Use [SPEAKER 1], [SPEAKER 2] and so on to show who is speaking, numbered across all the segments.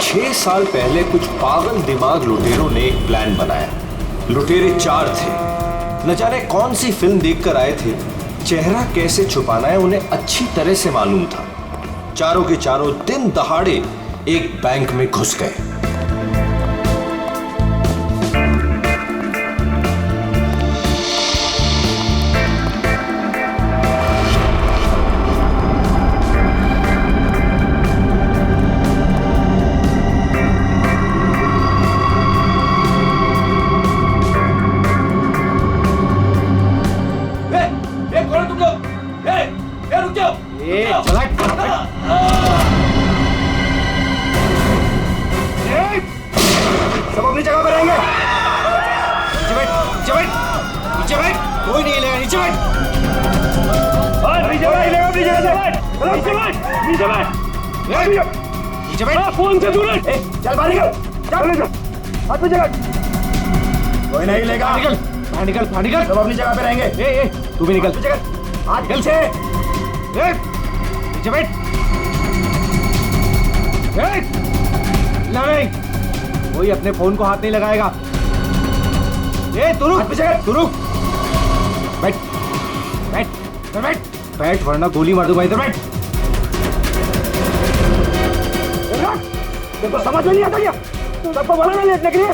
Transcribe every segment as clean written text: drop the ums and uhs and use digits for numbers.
[SPEAKER 1] 6 साल पहले कुछ पागल दिमाग लुटेरों ने एक प्लान बनाया। लुटेरे 4 थे। न जाने कौन सी फिल्म देखकर आए थे। चेहरा कैसे छुपाना है उन्हें अच्छी तरह से मालूम था। चारों के चारों दिन दहाड़े एक बैंक में घुस गए।
[SPEAKER 2] सब अपनी जगह पर रहेंगे। नीचे बैठ, नीचे बैठ, नीचे बैठ, कोई नहीं हिलेगा, नीचे बैठ। नीचे बैठ, नीचे बैठ, नीचे बैठ, नीचे बैठ, नीचे बैठ। फोन से दूर रह। चल बाहर निकल, चल हाथ पे जगह। कोई नहीं हिलेगा। निकल, बाहर निकल, बाहर निकल। सब अपनी जगह पे रहेंगे। तू भी निकल। हाथ निकल से। नीचे बैठ। नहीं, कोई अपने फोन को हाथ नहीं लगाएगा। तू रुक, बैठ, बैठ, बैठ, बैठ, वरना गोली मार दूंगा। इधर बैठ। देखो समझ में नहीं आता क्या? सबको बोला ना लेटने के लिए।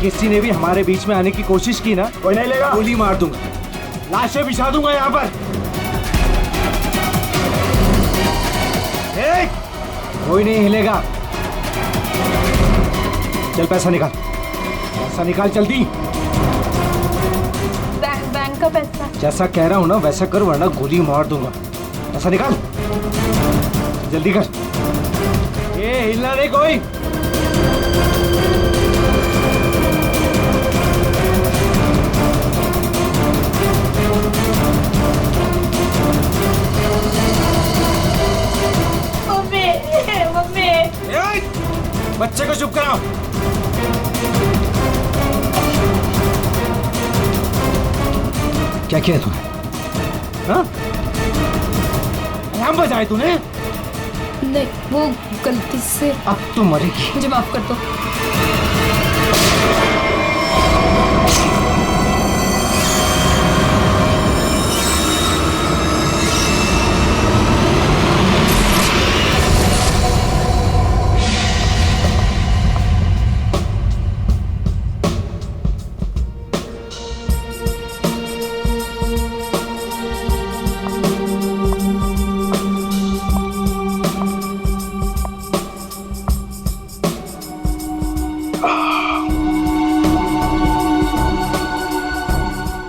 [SPEAKER 2] किसी ने भी हमारे बीच में आने की कोशिश की ना, कोई नहीं लेगा, गोली मार दूंगा, लाशें बिछा दूंगा यहाँ पर। कोई नहीं हिलेगा। चल पैसा निकाल, पैसा निकाल जल्दी।
[SPEAKER 3] बैंक का पैसा।
[SPEAKER 2] जैसा कह रहा हूँ ना वैसा कर, वरना गोली मार दूंगा। पैसा निकाल जल्दी कर। ये हिलना नहीं कोई। बच्चे को चुप कराओ। क्या किया तूने? हाँ? अलार्म बजाए तूने?
[SPEAKER 3] नहीं, वो गलती से।
[SPEAKER 2] अब तो मरेगी।
[SPEAKER 3] मुझे माफ कर दो।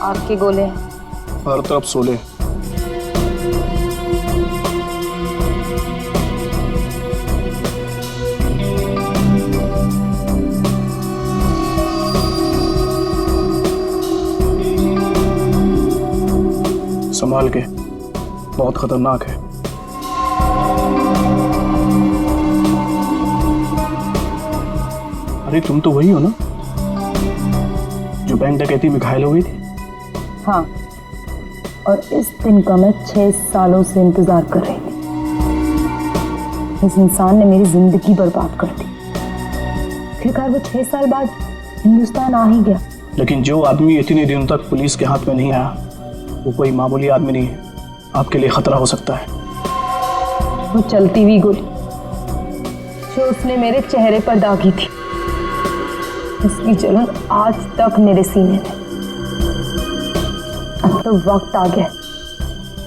[SPEAKER 3] आपके गोले
[SPEAKER 4] हर तरफ सोले। संभाल के, बहुत खतरनाक है। अरे तुम तो वही हो ना जो बैंक डकैती में घायल हो गई थी?
[SPEAKER 5] हाँ, और इस दिन का मैं 6 सालों से इंतजार कर रही थी। इस इंसान ने मेरी जिंदगी बर्बाद कर दी। आखिरकार वो 6 साल बाद हिंदुस्तान आ ही गया।
[SPEAKER 4] लेकिन जो आदमी इतने दिनों तक पुलिस के हाथ में नहीं आया, वो कोई मामूली आदमी नहीं है। आपके लिए खतरा हो सकता है।
[SPEAKER 5] वो चलती हुई गोली जो उसने मेरे चेहरे पर दागी थी, उसकी जलन आज तक मेरे सीने में। अब तो वक्त आ गया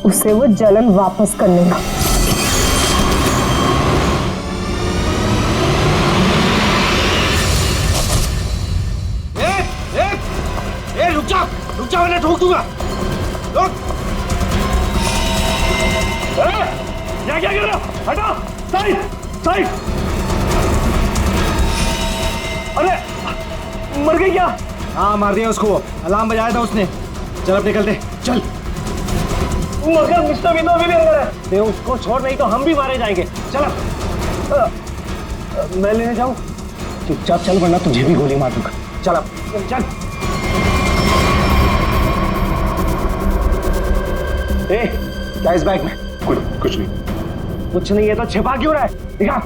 [SPEAKER 5] उसे वो जलन वापस करने का।
[SPEAKER 2] रुक जा वरना ठोक दूंगा। रुक। क्या कर रहा? हटा, साइड, साइड। अरे मर गई क्या? हाँ मार दिया उसको, अलार्म बजाया था उसने। चल अब निकलते, चल। मगर मिस्टर विनो अभी भी अंदर है। दे उसको छोड़, नहीं तो हम भी मारे जाएंगे। चल मैं लेने जाऊं? चुपचाप चल वरना तुझे भी गोली मार दूंगा। चल अब चल। क्या इस बैग में?
[SPEAKER 4] कुछ नहीं।
[SPEAKER 2] कुछ नहीं है तो छिपा क्यों रहा है? दिखा।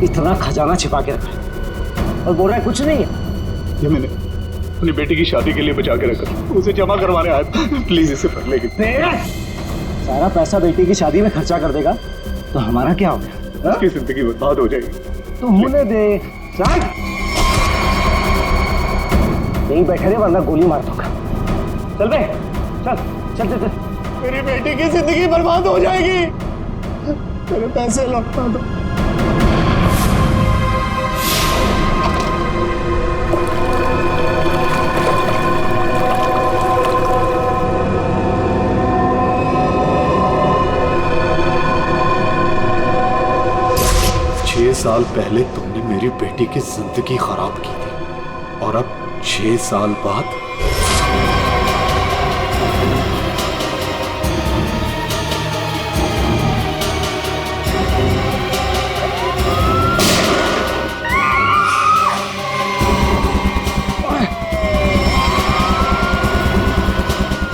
[SPEAKER 2] इतना खजाना छिपा के रखा है और बोल रहा है कुछ नहीं है।
[SPEAKER 4] ये मैंने अपनी बेटी की शादी के लिए बचा के रखा, उसे जमा करवाने आया। प्लीज इसे पढ़ लेगी।
[SPEAKER 2] सारा पैसा बेटी की शादी में खर्चा कर देगा तो हमारा क्या हो गया?
[SPEAKER 4] उसकी जिंदगी बर्बाद हो जाएगी।
[SPEAKER 2] तो होने दे। चल यहीं बैठे रहे वरना गोली मार दूंगा। चल बे, चल चल चल चल।
[SPEAKER 4] मेरी बेटी की जिंदगी बर्बाद हो जाएगी। मेरे पैसे लौटा दो।
[SPEAKER 1] साल पहले तुमने मेरी बेटी की जिंदगी खराब की थी और अब 6 साल बाद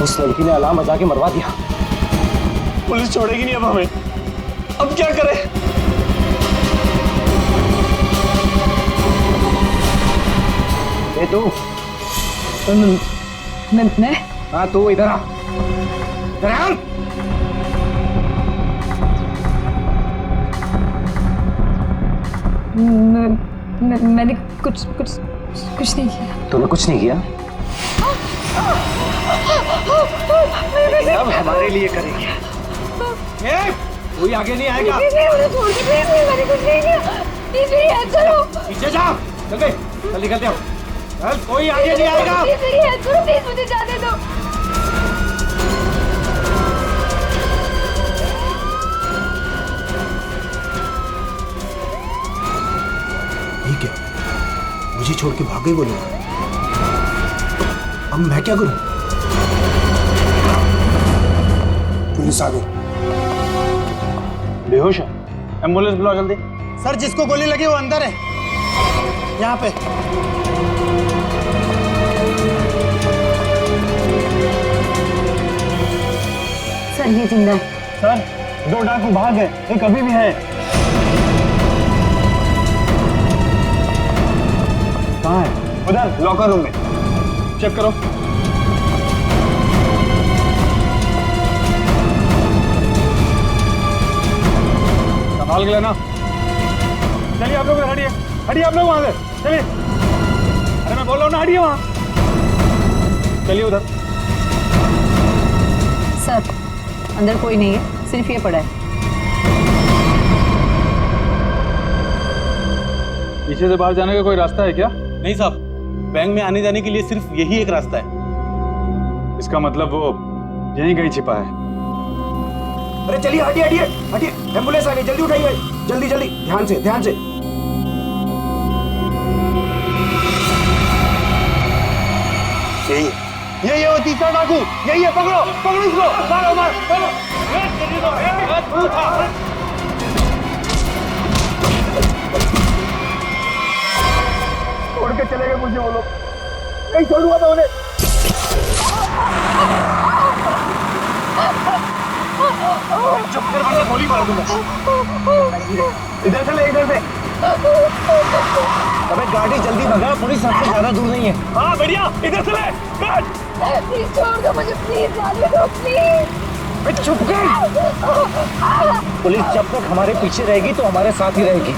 [SPEAKER 2] उस लड़की ने अलार्म बजा के मरवा दिया।
[SPEAKER 4] पुलिस छोड़ेगी नहीं अब हमें। अब क्या करें?
[SPEAKER 2] तू
[SPEAKER 5] मैं
[SPEAKER 2] हाँ तू इधर आ। इधर आ।
[SPEAKER 3] मैंने कुछ नहीं किया।
[SPEAKER 2] तूने कुछ नहीं किया? अब हमारे लिए करेगी। कोई आगे नहीं आएगा।
[SPEAKER 3] मैंने कुछ नहीं किया।
[SPEAKER 2] पीछे जा। चल बे, चल निकलते हो। चल कोई आगे नहीं आएगा।
[SPEAKER 3] प्लीज मुझे जाने दो।
[SPEAKER 1] ठीक है, मुझे छोड़ के भाग गए वो लोग। अब मैं क्या करूं? पुलिस आ गई।
[SPEAKER 4] बेहोश है। एम्बुलेंस बुला जल्दी।
[SPEAKER 6] सर जिसको गोली लगी वो अंदर है, यहाँ पे।
[SPEAKER 5] सर ये जिंदा है।
[SPEAKER 4] सर 2 डाकू भाग गए, एक अभी भी है। कहाँ है? उधर लॉकर रूम में। चेक करो। संभाल के लेना। चलिए आप लोग हटिए, हटिए आप लोग वहां से। चलिए। अरे मैं बोल रहा हूँ ना, हटिए वहां। चलिए उधर।
[SPEAKER 5] सर अंदर कोई नहीं है, सिर्फ ये पड़ा है।
[SPEAKER 4] पीछे से बाहर जाने का कोई रास्ता है क्या?
[SPEAKER 6] नहीं साहब, बैंक में आने जाने के लिए सिर्फ यही एक रास्ता है।
[SPEAKER 4] इसका मतलब वो यहीं कहीं छिपा है।
[SPEAKER 2] अरे चलिए, हटिए हटिए हटिए। एम्बुलेंस आ गई, जल्दी उठाइए। जल्दी जल्दी, ध्यान से ध्यान से।
[SPEAKER 6] यही है वो तीसरा डाकू। यही है, पकड़ो पकड़ो इसको। मारो मारो मारो।
[SPEAKER 2] छोड़ के चले गए मुझे वो लोग। नहीं छोड़ूंगा मैं उन्हें। चुप कर, वरना गोली मार दूंगा। इधर से ले, इधर से। अबे गाड़ी जल्दी भगा, पुलिस सबसे ज्यादा दूर नहीं है।
[SPEAKER 6] हाँ बढ़िया, इधर से ले।
[SPEAKER 3] प्लीज छोड़ दो मुझे, प्लीज जाने दो प्लीज।
[SPEAKER 2] चुप कर। पुलिस जब तक हमारे पीछे रहेगी तो हमारे साथ ही रहेगी।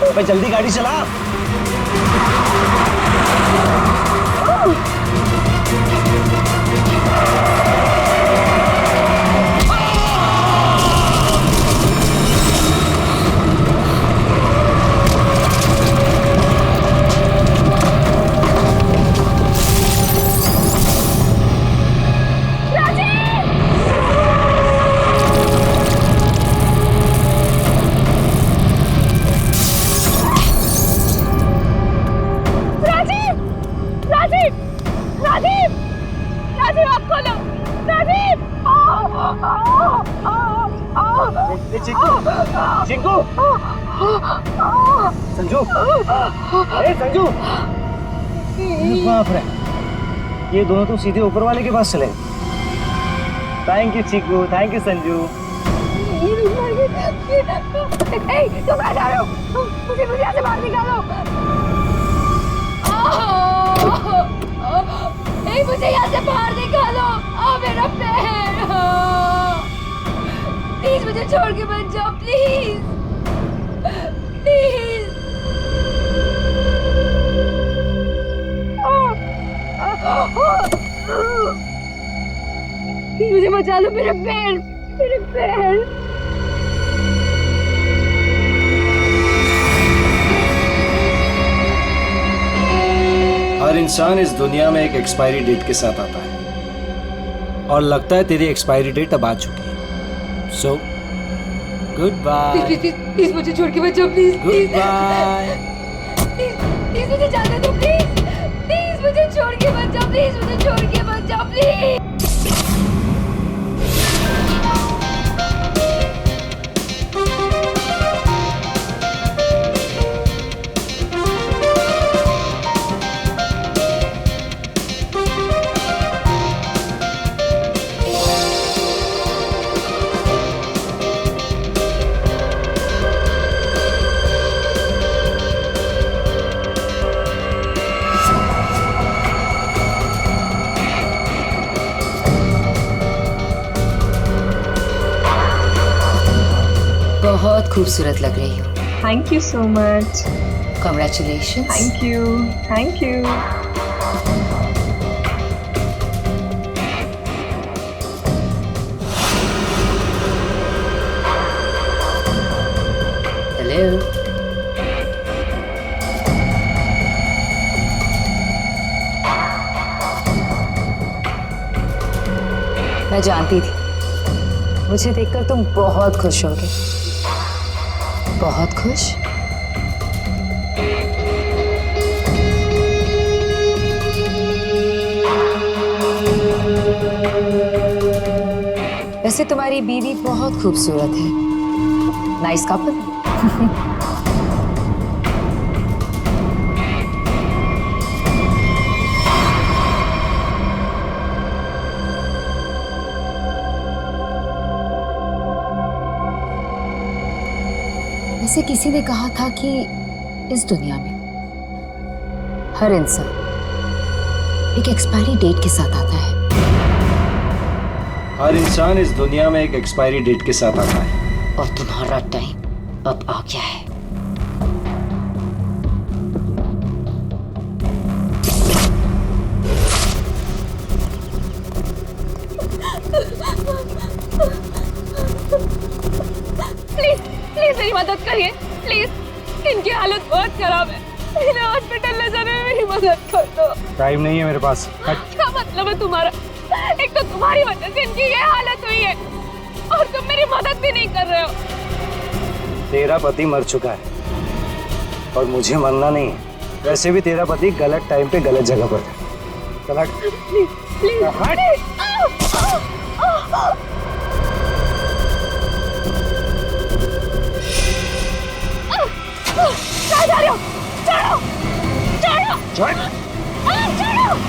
[SPEAKER 2] अबे जल्दी गाड़ी चला। संजू, संजू, बाप रे, ये दोनों तो सीधे ऊपर वाले के पास चले। Thank you Chiku, thank you Sanju.
[SPEAKER 3] तुम कहाँ जा रहे हो? मुझे यहाँ से बाहर निकालो। मुझे यहाँ से बाहर निकालो। मेरा पैर। प्लीज मुझे छोड़ के मत जाओ, प्लीज प्लीज। मुझे बचा लो, मेरे पैर, मेरे पैर।
[SPEAKER 1] हर इंसान इस दुनिया में एक एक्सपायरी डेट के साथ आता है और लगता है तेरी एक्सपायरी डेट अब आ चुकी है। So good bye.
[SPEAKER 3] प्लीज मुझे छोड़ के मत जाओ, प्लीज
[SPEAKER 1] गुड बाय।
[SPEAKER 3] प्लीज मुझे जाने दो, प्लीज प्लीज मुझे छोड़ के मत जाओ, प्लीज मुझे छोड़ के मत जाओ, प्लीज।
[SPEAKER 5] बहुत खूबसूरत लग रही हो।
[SPEAKER 7] Thank you so much.
[SPEAKER 5] Congratulation.
[SPEAKER 7] Thank you, thank you.
[SPEAKER 5] Hello. मैं जानती थी मुझे देखकर तुम बहुत खुश होगे। बहुत खुश। वैसे तुम्हारी बीवी बहुत खूबसूरत है। Nice couple. वैसे किसी ने कहा था कि इस दुनिया में हर इंसान एक एक्सपायरी डेट के साथ आता है।
[SPEAKER 1] हर इंसान इस दुनिया में एक एक्सपायरी डेट के साथ आता है।
[SPEAKER 5] और तुम्हारा टाइम अब आ गया है।
[SPEAKER 3] प्लीज प्लीज मेरी मदद करिए, प्लीज। इनकी हालत बहुत खराब है, इन्हें हॉस्पिटल ले जाने में मेरी मदद कर दो।
[SPEAKER 4] टाइम नहीं है मेरे पास।
[SPEAKER 3] क्या मतलब है तुम्हारा? एक तो तुम्हारी वजह से इनकी ये हालत हुई है और तुम मेरी मदद भी नहीं कर रहे हो।
[SPEAKER 2] तेरा पति मर चुका है और मुझे मरना नहीं है। वैसे भी तेरा पति गलत टाइम पे गलत जगह पर था। चल हट।
[SPEAKER 3] प्लीज प्लीज
[SPEAKER 2] हट।
[SPEAKER 3] कहाँ जा रहे हो? छोड़ो छोड़ो
[SPEAKER 2] छोड़।
[SPEAKER 3] छोड़ो।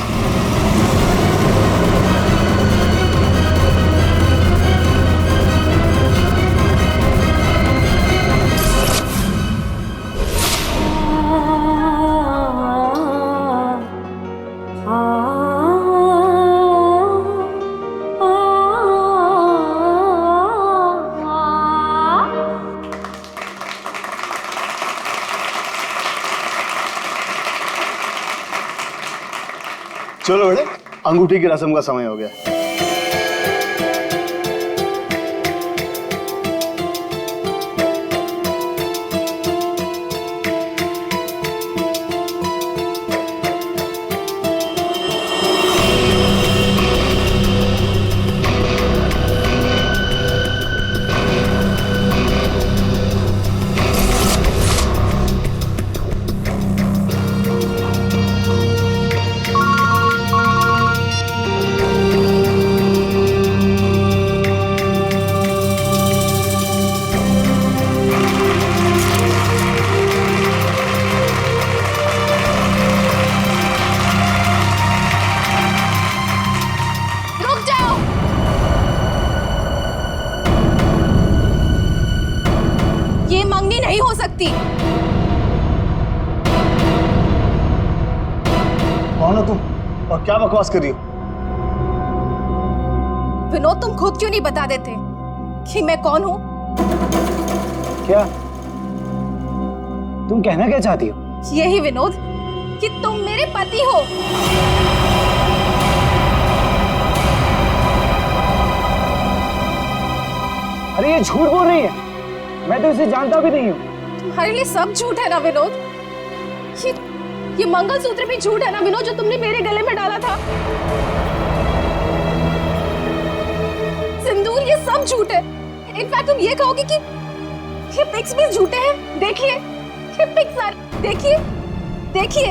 [SPEAKER 8] चलो बेटे, अंगूठी की रस्म का समय हो गया।
[SPEAKER 3] पति।
[SPEAKER 8] कौन हो तुम और क्या बकवास कर रही हो?
[SPEAKER 3] विनोद, तुम खुद क्यों नहीं बता देते कि मैं कौन हूँ?
[SPEAKER 2] क्या तुम कहना क्या चाहती हो?
[SPEAKER 3] यही विनोद कि तुम मेरे पति हो।
[SPEAKER 2] अरे ये झूठ बोल रही है, मैं तो इसे जानता भी नहीं हूँ।
[SPEAKER 3] तुम्हारे लिए सब झूठ है ना विनोद? ये मंगलसूत्र भी झूठ है ना विनोद, जो तुमने मेरे गले में डाला था? सिंदूर, ये सब झूठ है। इनफैक्ट तुम ये कहोगे कि ये पिक्स भी झूठे हैं। देखिए ये पिक्स सारे, देखिए देखिए,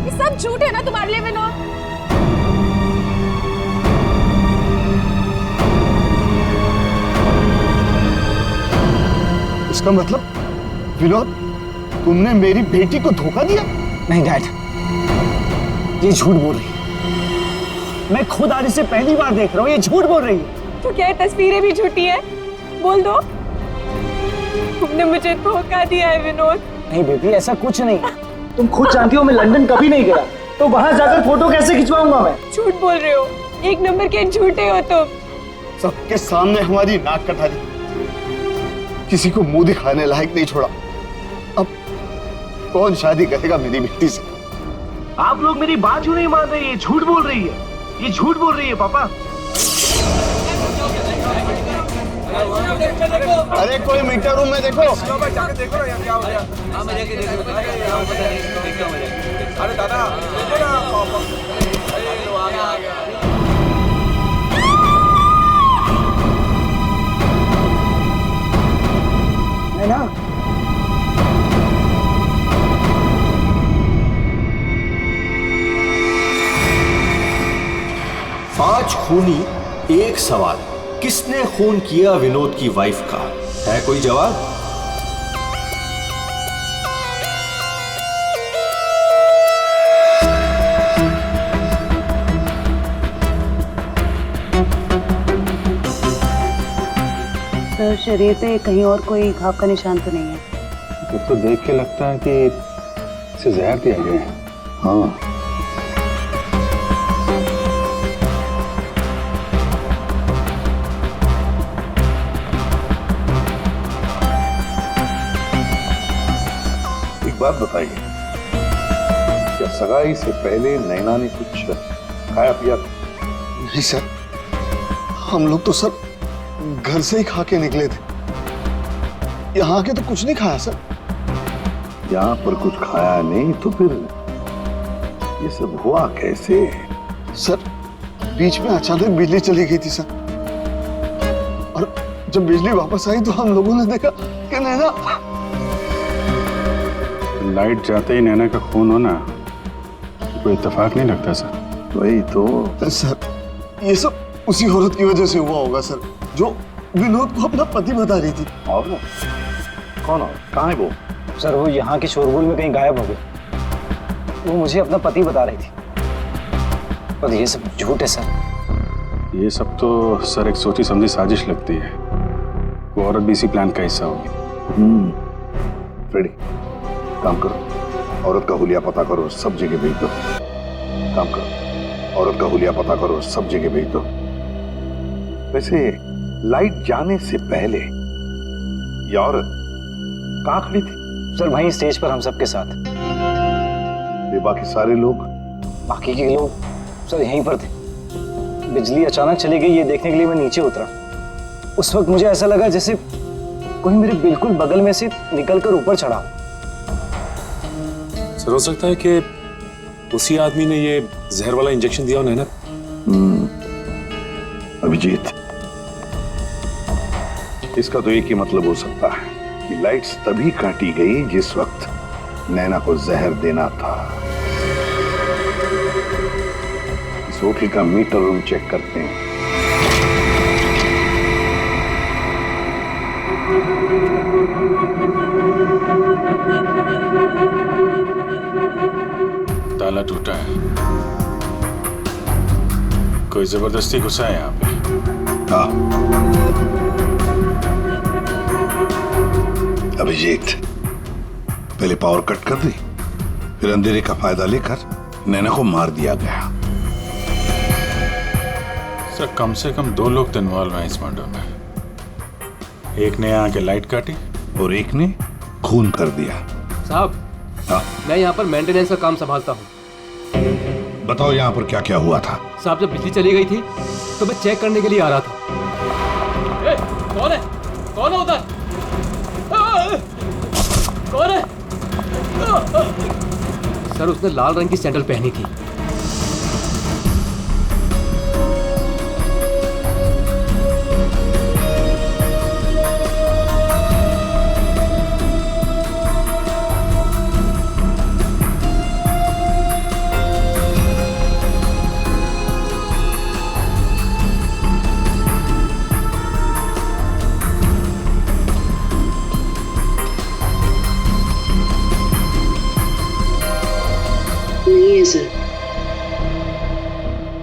[SPEAKER 3] ये सब झूठ है ना तुम्हारे लिए विनोद?
[SPEAKER 8] इसका मतलब विनोद, तुमने मेरी बेटी को धोखा दिया?
[SPEAKER 2] नहीं डैड, ये झूठ बोल रही है। मैं खुद आज इसे पहली बार देख रहा हूँ, ये झूठ बोल रही है।
[SPEAKER 3] तो क्या ये तस्वीरें भी झूठी है? बोल दो, तुमने मुझे धोखा दिया है विनोद।
[SPEAKER 2] नहीं बेबी, ऐसा कुछ नहीं। तुम खुद जानती हो मैं लंदन कभी नहीं गया, तो वहां जाकर फोटो कैसे खिंचवाऊंगा मैं?
[SPEAKER 3] झूठ बोल रहे हो, एक नंबर के झूठे हो तुम।
[SPEAKER 8] सबके सामने हमारी नाक कटा दी, किसी को मुंह दिखाने लायक नहीं छोड़ा। अब कौन शादी करेगा मेरी बेटी से?
[SPEAKER 2] आप लोग मेरी बात क्यों नहीं मान रहे? ये झूठ बोल रही है, ये झूठ बोल रही है पापा।
[SPEAKER 8] अरे कोई मीटर रूम में देखो।
[SPEAKER 1] अरे दादा,
[SPEAKER 2] है ना?
[SPEAKER 1] पांच खूनी एक सवाल, किसने खून किया विनोद की वाइफ का? है कोई जवाब?
[SPEAKER 5] सर, शरीर पे कहीं और कोई घाव का निशान तो नहीं है?
[SPEAKER 4] कुछ तो देख के लगता है कि इसे जहर दिया गया है।
[SPEAKER 8] हाँ,
[SPEAKER 9] एक बात बताइए, क्या सगाई से पहले नैना ने कुछ खाया पिया?
[SPEAKER 8] नहीं सर, हम लोग तो सर घर से ही खा के निकले थे, यहाँ आके तो कुछ नहीं खाया सर।
[SPEAKER 9] यहाँ पर कुछ खाया नहीं तो फिर ये सब हुआ कैसे?
[SPEAKER 8] सर, बीच में अचानक बिजली चली गई थी सर, और जब बिजली वापस आई तो हम लोगों ने देखा कि नैना।
[SPEAKER 4] लाइट जाते ही नैना का खून होना कोई इत्तेफाक नहीं लगता सर।
[SPEAKER 9] वही तो
[SPEAKER 8] सर, ये सब उसी औरत की वजह से हुआ होगा सर, जो विनोद को अपना पति बता रही थी।
[SPEAKER 9] और कौन हो? कहाँ है वो?
[SPEAKER 2] सर, वो यहाँ के शोरगुल में कहीं गायब हो गई। वो मुझे अपना पति बता रही थी, पर ये सब झूठ है सर।
[SPEAKER 4] ये सब तो सर एक सोची समझी साजिश लगती है। वो औरत भी इसी प्लान का हिस्सा होगी।
[SPEAKER 9] फ्रेडी, काम करो, औरत का हुलिया पता करो, सब जगह भेज दो। काम करो, औरत का हुलिया पता करो, सब जगह भेज दो। वैसे लाइट जाने से पहले ये औरत कहाँ खड़ी थी?
[SPEAKER 2] सर, वहीं स्टेज पर हम सबके साथ।
[SPEAKER 9] ये बाकी सारे लोग?
[SPEAKER 2] बाकी के लोग सर यहीं पर थे। बिजली अचानक चली गई, ये देखने के लिए मैं नीचे उतरा। उस वक्त मुझे ऐसा लगा जैसे कोई मेरे बिल्कुल बगल में से निकलकर ऊपर चढ़ा।
[SPEAKER 10] सर, हो सकता है कि उसी आदमी ने ये जहर वाला इंजेक्शन दिया हो नैना।
[SPEAKER 9] अभिजीत, इसका तो एक ही मतलब हो सकता है कि लाइट्स तभी काटी गई जिस वक्त नैना को जहर देना था। इस होटल का मीटर रूम चेक करते हैं।
[SPEAKER 10] ताला टूटा है, कोई जबरदस्ती घुसा है यहाँ पे।
[SPEAKER 9] हाँ, अभिजीत, पहले पावर कट कर दी, फिर अंधेरे का फायदा लेकर नैना को मार दिया गया।
[SPEAKER 10] सर कम से कम 2 लोग तो इन्वॉल्व हैं इस मर्डर में। एक ने आके लाइट काटी
[SPEAKER 9] और एक ने खून कर दिया।
[SPEAKER 2] साहब, मैं यहाँ पर मेंटेनेंस का काम संभालता हूँ।
[SPEAKER 9] बताओ यहाँ पर क्या क्या हुआ था?
[SPEAKER 2] साहब, जब बिजली चली गई थी तो मैं चेक करने के लिए आ रहा था। ए, कौन है? कौन है उधर? कौन है? सर, उसने लाल रंग की सैंडल पहनी थी।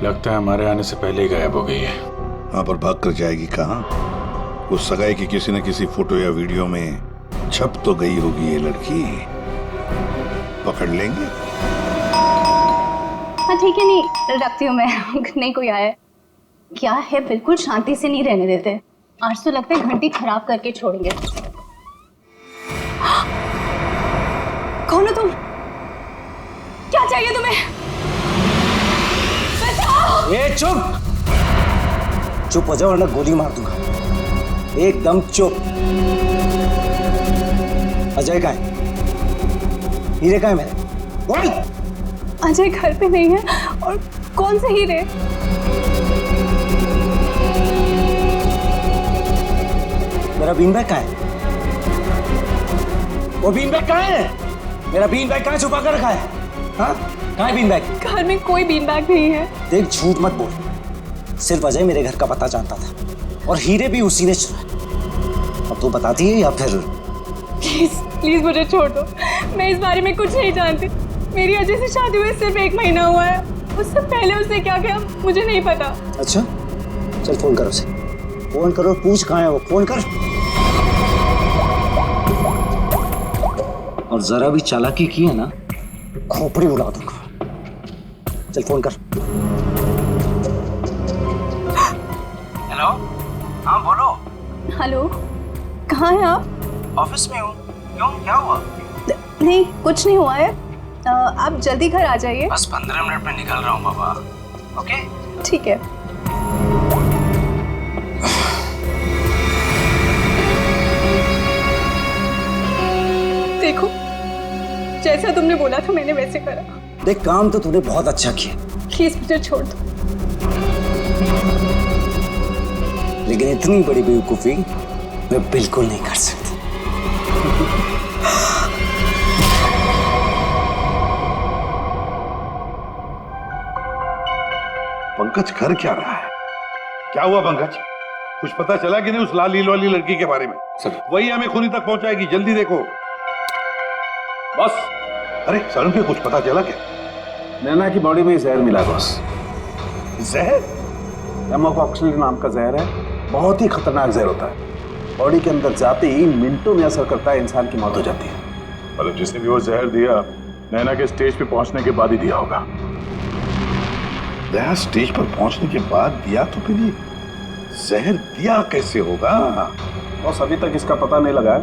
[SPEAKER 10] लगता है हमारे आने से पहले ही गायब हो गई है।
[SPEAKER 9] वहां पर भाग कर जाएगी कहाँ? उस सगाई की किसी न किसी फोटो या वीडियो में छप तो गई होगी ये लड़की। पकड़ लेंगे।
[SPEAKER 3] हाँ ठीक है, नहीं रखती हूँ मैं। नहीं कोई आया क्या है, बिल्कुल शांति से नहीं रहने देते। आज तो लगता है घंटी खराब करके छोड़ेंगे। कौन हो तुम? क्या चाहिए तुम्हें?
[SPEAKER 11] ए चुप! चुप हो जाओ वरना गोली मार दूंगा। एकदम चुप। अजय कहाँ है? हीरे कहाँ है मेरे? बोल!
[SPEAKER 3] अजय घर पे नहीं है। और कौन से हीरे?
[SPEAKER 11] मेरा बीन बैग कहाँ है? वो बीन बैग कहाँ है? मेरा बीन बैग कहाँ छुपा कर रखा है? हाँ? कहाँ है बीन बैग?
[SPEAKER 3] घर में कोई बीन बैग नहीं है।
[SPEAKER 11] देख, झूठ मत बोल। सिर्फ अजय मेरे घर का पता जानता था और हीरे भी उसी ने चुराए। अब तू बताती है या फिर?
[SPEAKER 3] प्लीज प्लीज मुझे छोड़ दो। मैं इस बारे में कुछ नहीं जानती। मेरी अजय से शादी हुए सिर्फ 1 महीना हुआ है। उससे पहले उसने क्या किया मुझे नहीं पता।
[SPEAKER 11] अच्छा, चल फोन कर उसे। फोन करो, पूछ कहाँ है वो। फोन कर। और जरा भी चालाकी की है ना, खोपड़ी उड़ा दूंगा। चल फोन कर।
[SPEAKER 12] हेलो, हाँ बोलो।
[SPEAKER 3] हेलो, कहाँ हैं आप?
[SPEAKER 12] ऑफिस में हूँ। क्यों, क्या हुआ?
[SPEAKER 3] नहीं कुछ नहीं हुआ है। आप जल्दी घर आ जाइए।
[SPEAKER 12] बस 15 मिनट में निकल रहा हूँ बाबा। ओके
[SPEAKER 3] ठीक है। देखो, जैसा तुमने बोला था मैंने वैसे करा।
[SPEAKER 11] देख, काम तो तूने बहुत अच्छा किया।
[SPEAKER 3] प्लीज मुझे छोड़ दो।
[SPEAKER 11] लेकिन इतनी बड़ी बेवकूफी मैं बिल्कुल नहीं कर सकती।
[SPEAKER 9] पंकज कर क्या रहा है? क्या हुआ पंकज? कुछ पता चला कि नहीं उस लाल लील वाली लड़की के बारे में?
[SPEAKER 10] सर,
[SPEAKER 9] वही हमें खूनी तक पहुंचाएगी। जल्दी देखो।
[SPEAKER 10] बस।
[SPEAKER 9] अरे सर, पे कुछ पता चला क्या?
[SPEAKER 10] नैना की बॉडी में जहर मिला बॉस।
[SPEAKER 9] जहर?
[SPEAKER 10] एमोकॉक्सिल नाम का जहर है। बहुत ही खतरनाक जहर होता है। बॉडी के अंदर जाते ही मिनटों में असर करता है, इंसान की मौत हो जाती है। मतलब जिसने भी वो जहर दिया नैना के स्टेज पे पहुंचने के बाद ही दिया होगा।
[SPEAKER 9] दया स्टेज पर पहुंचने के बाद दिया तो फिर ये जहर दिया कैसे होगा?
[SPEAKER 10] बॉस अभी तक इसका पता नहीं लगा है।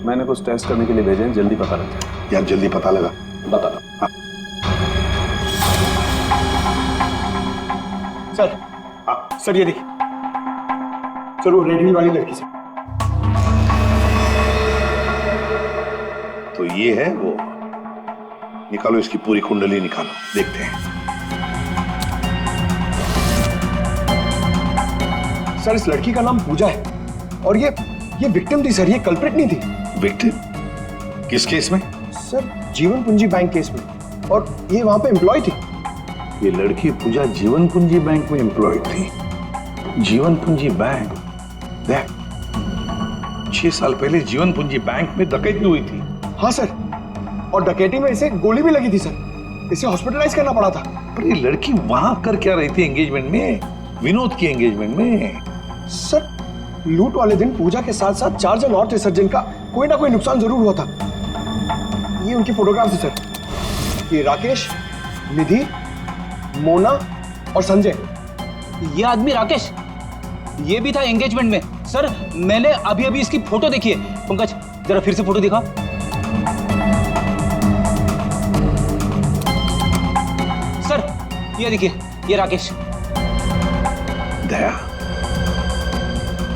[SPEAKER 10] मैंने कुछ टेस्ट करने के लिए भेजे हैं, जल्दी पता लग जाए।
[SPEAKER 9] यार जल्दी पता लगा।
[SPEAKER 10] बता दो।
[SPEAKER 9] हाँ।
[SPEAKER 2] सर, सर ये देखिए। सर वो रेड हिल वाली लड़की से।
[SPEAKER 9] तो ये है वो। निकालो इसकी पूरी कुंडली निकालो, देखते हैं।
[SPEAKER 2] सर इस लड़की का नाम पूजा है और ये विक्टिम थी सर, ये कल्प्रिट नहीं थी।
[SPEAKER 9] विक्टिम? किस केस में?
[SPEAKER 2] सर जीवन पूंजी बैंक केस में, और ये वहां पे एम्प्लॉय थी।
[SPEAKER 9] ये लड़की पूजा जीवन पूंजी बैंक में एम्प्लॉय थी। जीवन पूंजी बैंक? देख, 6 साल पहले जीवन पूंजी बैंक में डकैती हुई थी।
[SPEAKER 2] हाँ सर, और डकैती में इसे गोली भी लगी थी सर। इसे हॉस्पिटलाइज करना पड़ा था।
[SPEAKER 9] पर ये लड़की वहां कर क्या रही थी एंगेजमेंट में? विनोद की एंगेजमेंट में।
[SPEAKER 2] सर लूट वाले दिन पूजा के साथ साथ 4 जन और थे सर, जिनका कोई ना कोई नुकसान जरूर हुआ था। ये उनकी फोटोग्राफ है सर। ये राकेश, निधि, मोना और संजय।
[SPEAKER 6] ये आदमी राकेश, ये भी था एंगेजमेंट में। सर मैंने अभी अभी इसकी फोटो देखी है। पंकज जरा फिर से फोटो दिखा। सर ये देखिए, ये राकेश।
[SPEAKER 9] दया,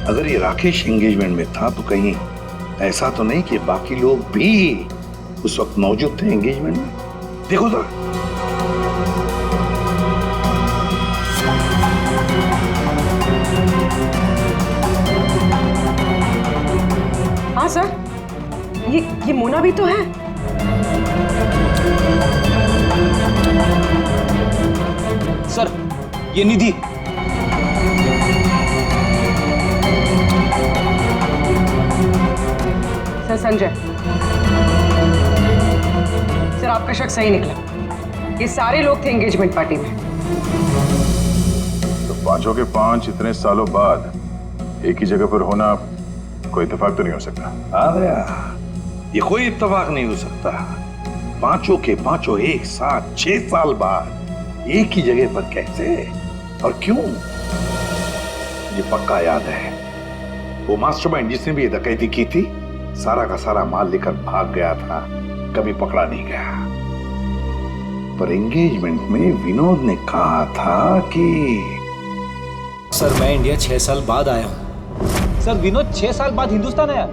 [SPEAKER 9] अगर ये राकेश एंगेजमेंट में था तो कहीं ऐसा तो नहीं कि बाकी लोग भी उस वक्त मौजूद थे एंगेजमेंट में? देखो जरा।
[SPEAKER 13] हाँ सर, ये मोना भी तो है।
[SPEAKER 6] सर ये निधि।
[SPEAKER 13] सर संजय, सर आपका शक सही निकला। ये सारे लोग थे एंगेजमेंट पार्टी में।
[SPEAKER 10] तो पांचों के पांच इतने सालों बाद एक ही जगह पर होना कोई इत्तेफाक तो नहीं हो सकता।
[SPEAKER 9] हाँ दया, ये कोई इत्तेफाक नहीं हो सकता। पांचों के पांचों एक साथ 6 साल बाद एक ही जगह पर कैसे और क्यों? मुझे पक्का याद है, वो मास्टरमाइंड जिसने भी ये डकैती की थी सारा का सारा माल लेकर भाग गया था, कभी पकड़ा नहीं गया। पर एंगेजमेंट में विनोद ने कहा था कि
[SPEAKER 1] सर मैं इंडिया 6 साल बाद आया हूं।
[SPEAKER 6] सर विनोद 6 साल बाद हिंदुस्तान आया।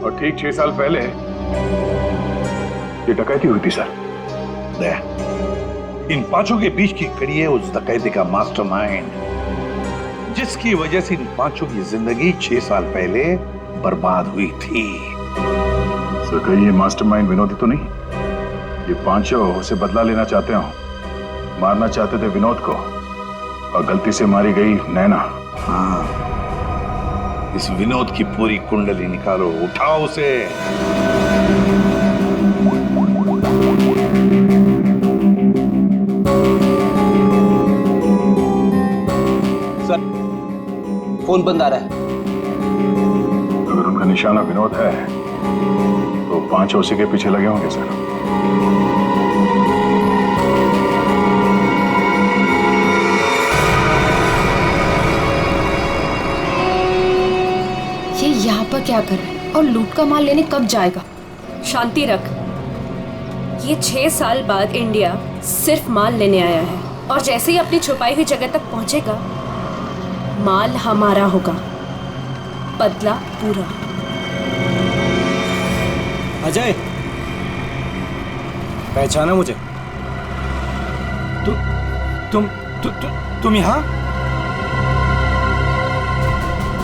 [SPEAKER 10] और ठीक 6 साल पहले ये डकैती हुई थी सर।
[SPEAKER 9] दया, इन पांचों के बीच की कड़ी है उस डकैती का मास्टरमाइंड, जिसकी वजह से इन पांचों की जिंदगी 6 साल पहले बर्बाद हुई थी।
[SPEAKER 10] सर कहीं ये मास्टरमाइंड विनोद ही तो नहीं? ये पांचों उसे बदला लेना चाहते हो, मारना चाहते थे विनोद को और गलती से मारी गई नैना।
[SPEAKER 9] हाँ, इस विनोद की पूरी कुंडली निकालो, उठाओ उसे।
[SPEAKER 6] सर फोन बंद आ रहा है।
[SPEAKER 10] अगर उनका निशाना विनोद है तो पांचों उसी के पीछे लगे होंगे सर।
[SPEAKER 5] ये यहाँ पर क्या कर रहा है और लूट का माल लेने कब जाएगा?
[SPEAKER 14] शांति रख। ये 6 साल बाद इंडिया सिर्फ माल लेने आया है और जैसे ही अपनी छुपाई हुई जगह तक पहुंचेगा माल हमारा होगा, बदला पूरा।
[SPEAKER 1] अजय, पहचाना मुझे? तुम यहाँ?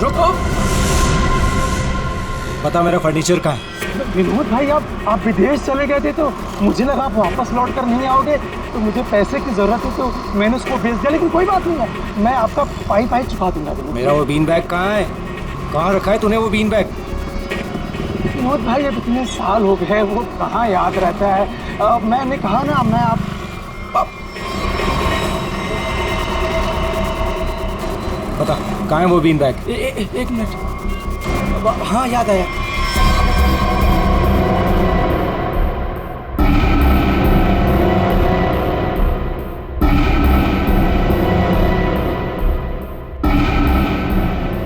[SPEAKER 1] रुको, बता मेरा फर्नीचर कहाँ है?
[SPEAKER 4] विनोद भाई आप विदेश चले गए थे तो मुझे लगा आप वापस लौट कर नहीं आओगे, तो मुझे पैसे की जरूरत है तो मैंने उसको भेज दिया। लेकिन कोई बात नहीं है, मैं आपका पाई चुका दूंगा।
[SPEAKER 1] मेरा वो बीन बैग कहाँ है? कहाँ रखा है तूने वो बीन बैग?
[SPEAKER 4] विनोद भाई अब इतने साल हो गए, वो कहाँ याद रहता है। मैंने कहा ना, मैं आप
[SPEAKER 1] बता कहाँ है वो बीन बैग?
[SPEAKER 4] एक मिनट। हाँ याद आया।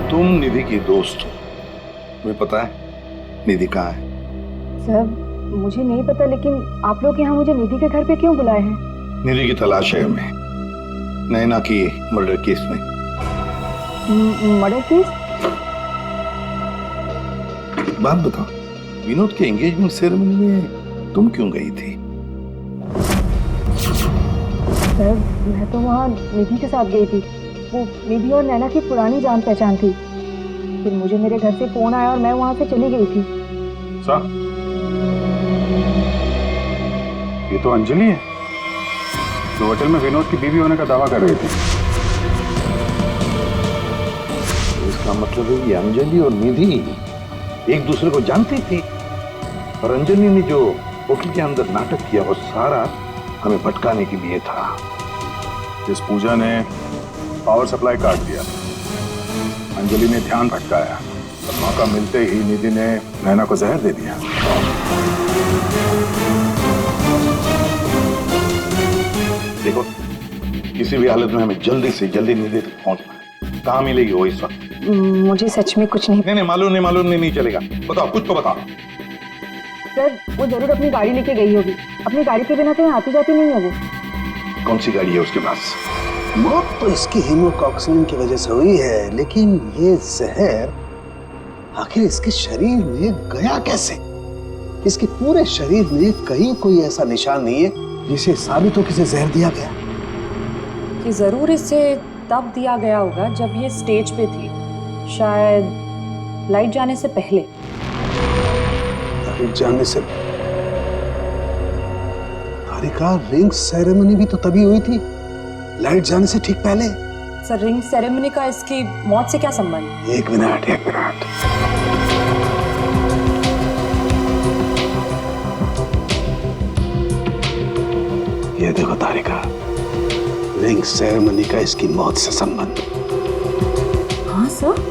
[SPEAKER 9] तुम निधि की दोस्त हो, तुम्हें पता है निधि कहाँ है?
[SPEAKER 5] सर मुझे नहीं पता, लेकिन आप लोग यहाँ मुझे निधि के घर पे क्यों बुलाए हैं?
[SPEAKER 9] निधि की तलाश है हमें, नैना की मर्डर केस में।
[SPEAKER 5] Murder case?
[SPEAKER 9] बात बताओ, विनोद के एंगेजमेंट सेरेमनी में तुम क्यों गई थी?
[SPEAKER 5] सर मैं तो वहाँ निधि के साथ गई थी। वो निधि और नैना की पुरानी जान पहचान थी। फिर मुझे मेरे घर से फोन आया और मैं वहाँ से चली गई थी।
[SPEAKER 10] सर ये तो अंजलि है जो होटल में विनोद की बीवी होने का दावा कर रही थी।
[SPEAKER 9] इसका मतलब है कि अंजलि और निधि एक दूसरे को जानती थी, और अंजलि ने जो होटल के अंदर नाटक किया वो सारा हमें भटकाने के लिए था।
[SPEAKER 10] जिस पूजा ने पावर सप्लाई काट दिया, अंजलि ने ध्यान भटकाया मौका मिलते ही निधि ने नैना को जहर दे दिया। देखो, किसी भी हालत में हमें जल्दी से जल्दी निधि तक पहुंचना है। कहाँ मिलेगी वो इस वक्त?
[SPEAKER 13] मुझे सच में कुछ नहीं।
[SPEAKER 10] नहीं, मालूम नहीं चलेगा। बताओ, कुछ तो बताओ।
[SPEAKER 5] सर, वो जरूर अपनी गाड़ी लेके गई होगी। अपनी गाड़ी के बिना कहीं आती जाती नहीं है वो।
[SPEAKER 10] कौन सी गाड़ी है उसके पास?
[SPEAKER 15] मौत तो इसकी हीमोकॉक्सिन की वजह से हुई है, लेकिन ये जहर आखिर इसके शरीर में गया कैसे? इसके पूरे शरीर में कहीं कोई ऐसा निशान नहीं है जिसे साबित हो कि इसे जहर दिया गया।
[SPEAKER 5] कि जरूर इसे तब दिया गया होगा जब ये स्टेज पे थी, शायद लाइट जाने से पहले।
[SPEAKER 15] लाइट जाने से? तारिका, रिंग सेरेमनी भी तो तभी हुई थी, लाइट जाने से ठीक पहले।
[SPEAKER 5] सर, रिंग सेरेमनी का इसकी मौत से क्या संबंध?
[SPEAKER 15] एक मिनट। ये देखो तारिका, रिंग सेरेमनी का इसकी मौत से संबंध।
[SPEAKER 5] हाँ सर।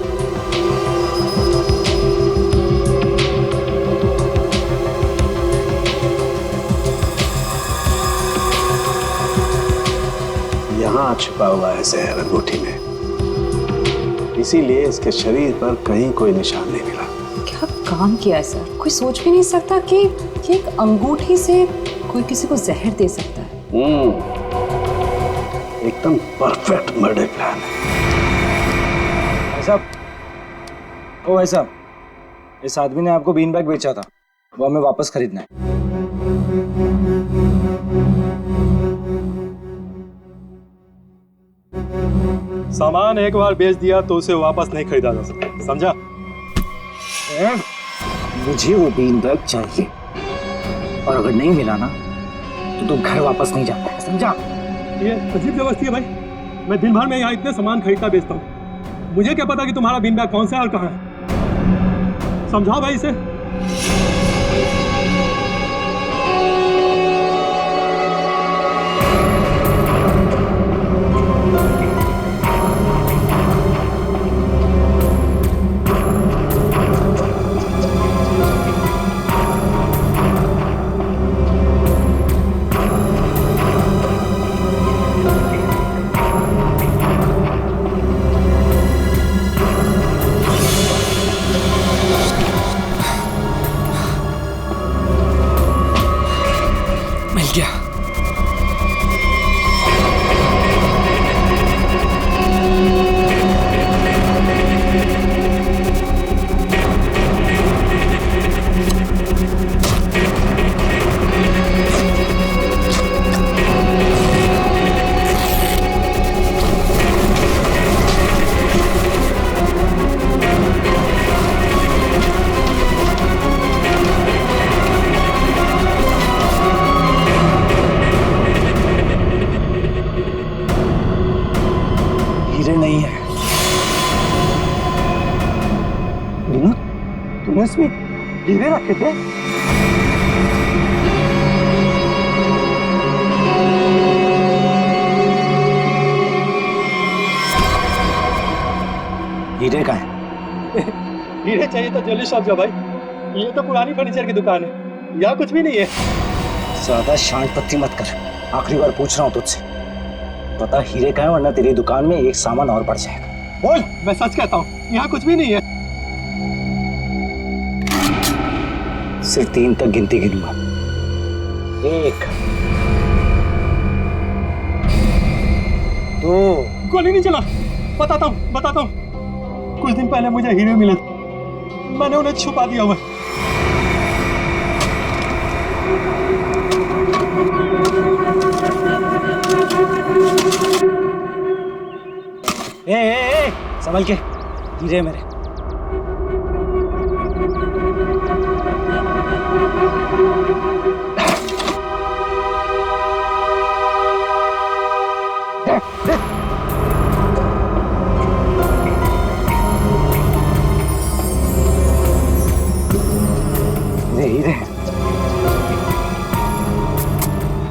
[SPEAKER 15] यहाँ छुपा हुआ है जहर अंगूठी में, इसीलिए इसके शरीर पर कहीं कोई निशान नहीं मिला।
[SPEAKER 5] क्या काम किया है सर? कोई सोच भी नहीं सकता कि एक अंगूठी से कोई किसी को जहर दे सकता है।
[SPEAKER 15] एकदम परफेक्ट मर्डर प्लान है।
[SPEAKER 11] भाई साहब, इस आदमी ने आपको बीन बैग बेचा था, वो हमें वापस खरीदना है।
[SPEAKER 4] सामान एक बार बेच दिया तो उसे वापस नहीं खरीदा जा सकता, समझा?
[SPEAKER 11] मुझे वो बीन बैग चाहिए, और अगर नहीं मिला ना तो तुम घर वापस नहीं जाता है, समझा?
[SPEAKER 4] ये अजीब जबरदस्ती है भाई। मैं दिन भर में यहाँ इतने सामान खरीदता बेचता हूँ, मुझे क्या पता कि तुम्हारा बीन बैग कौन सा है और कहाँ है? समझाओ भाई इसे। इसमें हीरे रखे थे?
[SPEAKER 11] हीरे का है?
[SPEAKER 4] हीरे चाहिए तो ज्वेलरी शॉप जा भाई, ये तो पुरानी फर्नीचर की दुकान है, यहाँ कुछ भी नहीं है।
[SPEAKER 11] ज्यादा शांत पत्ती मत कर, आखिरी बार पूछ रहा हूँ तुझसे, पता हीरे का है, वरना तेरी दुकान में एक सामान और बढ़ जाएगा।
[SPEAKER 4] बोल। मैं सच कहता हूँ, यहाँ कुछ भी नहीं है।
[SPEAKER 11] सिर्फ 3 तक गिनती गिनूंगा। 1 2।
[SPEAKER 4] गोली नहीं चला। बताता हूँ। कुछ दिन पहले मुझे हीरे मिले, मैंने उन्हें छुपा दिया हुआ।
[SPEAKER 11] ए, संभल के, हीरे मेरे। हीरे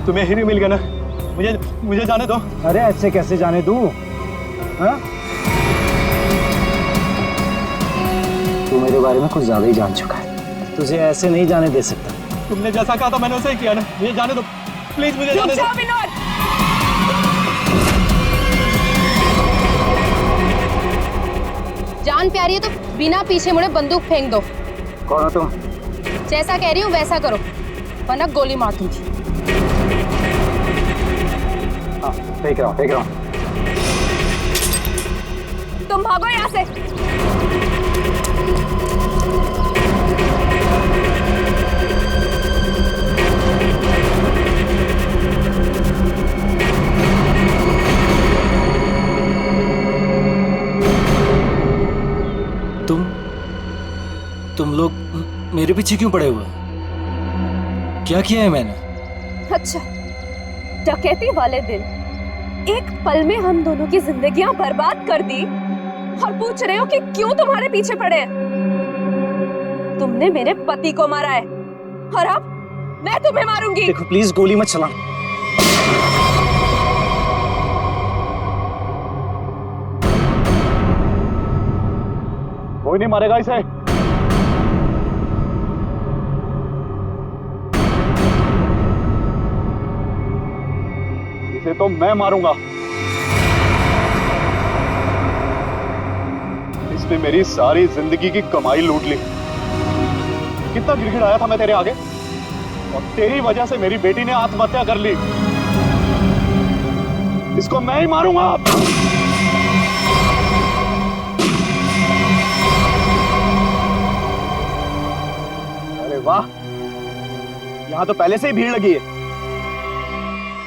[SPEAKER 4] तुम्हें हीरे मिल गया ना, मुझे जाने दो।
[SPEAKER 11] अरे ऐसे कैसे जाने दूं? हाँ? तू मेरे बारे में कुछ ज्यादा ही जान चुका है। तुझे ऐसे नहीं जाने दे सकता।
[SPEAKER 4] तुमने जैसा कहा था मैंने वैसे ही किया ना। मुझे जाने दो प्लीज, मुझे जाने दो।
[SPEAKER 14] जान प्यारी है तो बिना पीछे मुड़े बंदूक फेंक दो।
[SPEAKER 11] कौन हो तुम?
[SPEAKER 14] जैसा कह रही हूँ वैसा करो वरना गोली मार दूंगी।
[SPEAKER 11] हाँ, फेंक रहा हूँ।
[SPEAKER 14] तुम भागो यहाँ से।
[SPEAKER 11] तुम लोग मेरे पीछे क्यों पड़े हुए? क्या किया है मैंने?
[SPEAKER 14] अच्छा, डकैती वाले दिन एक पल में हम दोनों की जिंदगियां बर्बाद कर दी और पूछ रहे हो कि क्यों तुम्हारे पीछे पड़े हैं? तुमने मेरे पति को मारा है और अब मैं तुम्हें मारूंगी।
[SPEAKER 11] देखो प्लीज गोली मत चला।
[SPEAKER 10] कोई नहीं मारेगा इसे। इसे तो मैं मारूंगा। इसने मेरी सारी जिंदगी की कमाई लूट ली। कितना गिड़गिड़ाया था मैं तेरे आगे, और तेरी वजह से मेरी बेटी ने आत्महत्या कर ली। इसको मैं ही मारूंगा। अरे वाह, यहां तो पहले से ही भीड़ लगी है।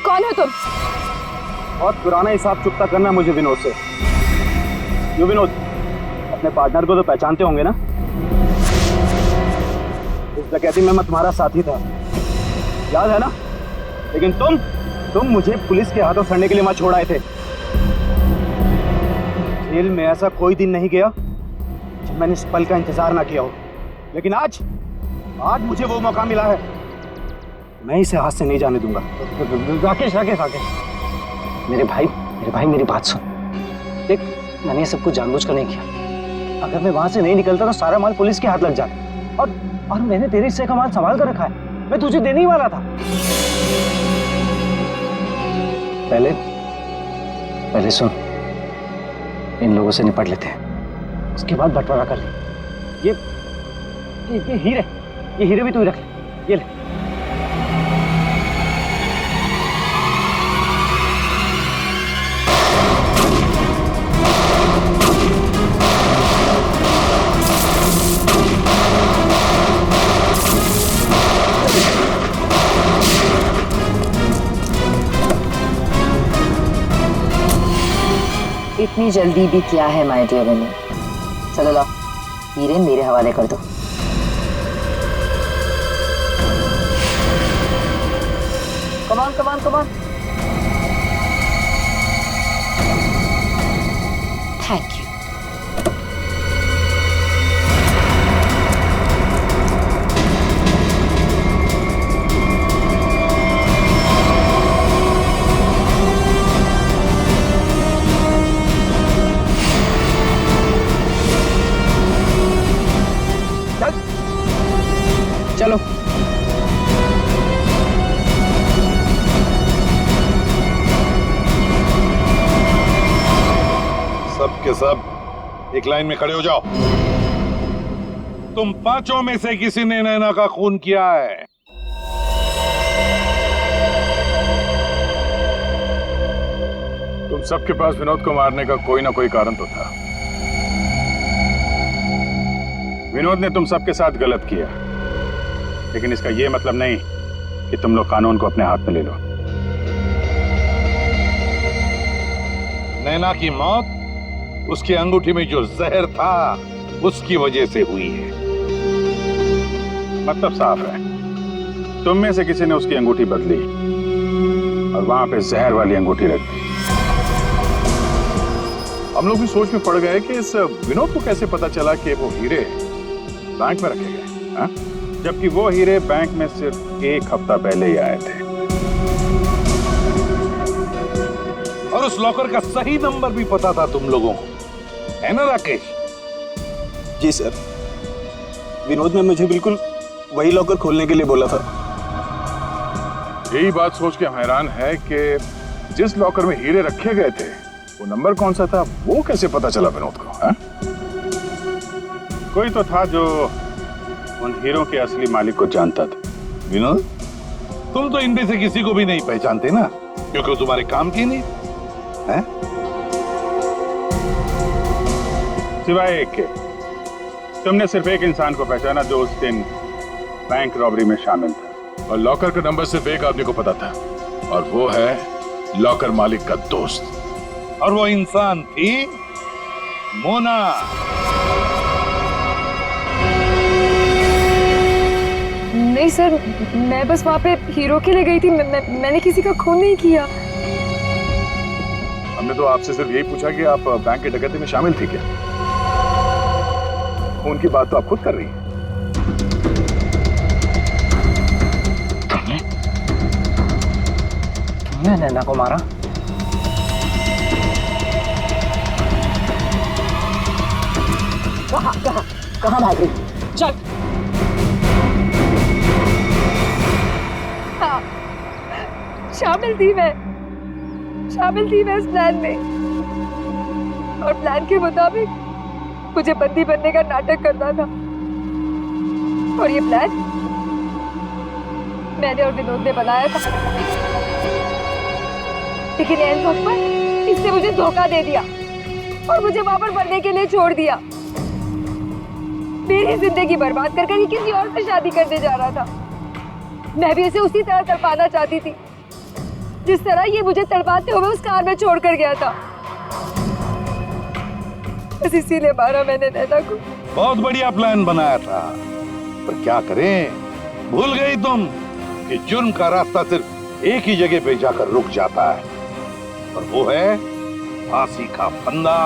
[SPEAKER 14] कौन हो तुम?
[SPEAKER 10] बहुत पुराना हिसाब चुकता करना है मुझे विनोद से। क्यों विनोद, अपने पार्टनर को तो पहचानते होंगे ना? इस डकैती में मैं तुम्हारा साथी था, याद है ना? लेकिन तुम मुझे पुलिस के हाथों सड़ने के लिए वहां छोड़ आए थे। जेल में ऐसा कोई दिन नहीं गया जब मैंने इस पल का इंतजार ना किया हो। लेकिन आज मुझे वो मौका मिला है, मैं इसे हाथ से नहीं जाने दूंगा।
[SPEAKER 11] राकेश मेरे भाई मेरी बात सुन। देख, मैंने ये सब कुछ जानबूझ कर नहीं किया। अगर मैं वहां से नहीं निकलता तो सारा माल पुलिस के हाथ लग जाता। और मैंने तेरे हिस्से का माल संभाल कर रखा है, मैं तुझे देने ही वाला था। पहले सुन, इन लोगों से निपट लेते हैं, उसके बाद बंटवारा कर ले। ये हीरे भी तू ही रख ले। ये ले।
[SPEAKER 5] इतनी जल्दी भी क्या है माय डियर विनय? चलो लाओ, हीरे मेरे हवाले कर दो। Come on. Thank you.
[SPEAKER 6] चलो।
[SPEAKER 9] सब के सब एक लाइन में खड़े हो जाओ। तुम पांचों में से किसी ने नैना का खून किया है? तुम सबके पास विनोद को मारने का कोई ना कोई कारण तो था। विनोद ने तुम सबके साथ गलत किया, लेकिन इसका यह मतलब नहीं कि तुम लोग कानून को अपने हाथ में ले लो। नैना की मौत उसकी अंगूठी में जो जहर था उसकी वजह से हुई है। मतलब साफ है, तुम में से किसी ने उसकी अंगूठी बदली और वहां पे जहर वाली अंगूठी रख दी। हम लोग भी सोच में पड़ गए कि इस विनोद को कैसे पता चला कि वो हीरे बैंक में रखे गए, हाँ? जबकि वो हीरे बैंक में सिर्फ एक हफ्ता पहले ही आए थे, और उस लॉकर का सही नंबर भी पता था तुम लोगों को, है ना राकेश?
[SPEAKER 6] जी सर, विनोद ने मुझे बिल्कुल वही लॉकर खोलने के लिए बोला था।
[SPEAKER 10] यही बात सोच के हम हैरान है कि जिस लॉकर में हीरे रखे गए थे वो नंबर कौन सा था, वो कैसे पता चला विनोद को? है?
[SPEAKER 16] कोई तो था जो उन हीरों के असली मालिक को जानता था।
[SPEAKER 9] विनोद, तुम तो इनमें से किसी को भी नहीं पहचानते ना, क्योंकि वो तुम्हारे काम की नहीं है।
[SPEAKER 16] सिवाय एक के, तुमने सिर्फ एक इंसान को पहचाना जो उस दिन बैंक रॉबरी में शामिल था।
[SPEAKER 10] और लॉकर का नंबर सिर्फ एक आदमी को पता था, और वो है लॉकर मालिक का दोस्त।
[SPEAKER 9] और वो इंसान थी मोना।
[SPEAKER 3] नहीं सर, मैं बस वहाँ पे हीरो के लिए गई थी। मैंने किसी का खून नहीं किया।
[SPEAKER 10] हमने तो आपसे सिर्फ यही पूछा कि आप बैंक की डकैती में शामिल थी क्या? खून की बात तो आप खुद कर रही हैं।
[SPEAKER 11] तुमने नैना को मारा?
[SPEAKER 5] कहाँ भाग रही?
[SPEAKER 3] चल। हाँ, शामिल थी मैं इस प्लान में, और प्लान के मुताबिक मुझे बंदी बनने का नाटक करना था। और ये प्लान मैंने और विनोद ने बनाया था, लेकिन एन वक्त पर इसने मुझे धोखा दे दिया और मुझे वहां पर बनने के लिए छोड़ दिया। मेरी जिंदगी बर्बाद कर ये किसी और से शादी करने जा रहा था। मैं भी इसे उसी तरह तड़पाना चाहती थी जिस तरह ये मुझे तड़पाते हुए उस कार में छोड़कर गया था। बस इसीलिए मारा मैंने नैना को।
[SPEAKER 9] बहुत बढ़िया प्लान बनाया था, पर क्या करें, भूल गई तुम कि जुर्म का रास्ता सिर्फ एक ही जगह पे जाकर रुक जाता है, और वो है फांसी का फंदा।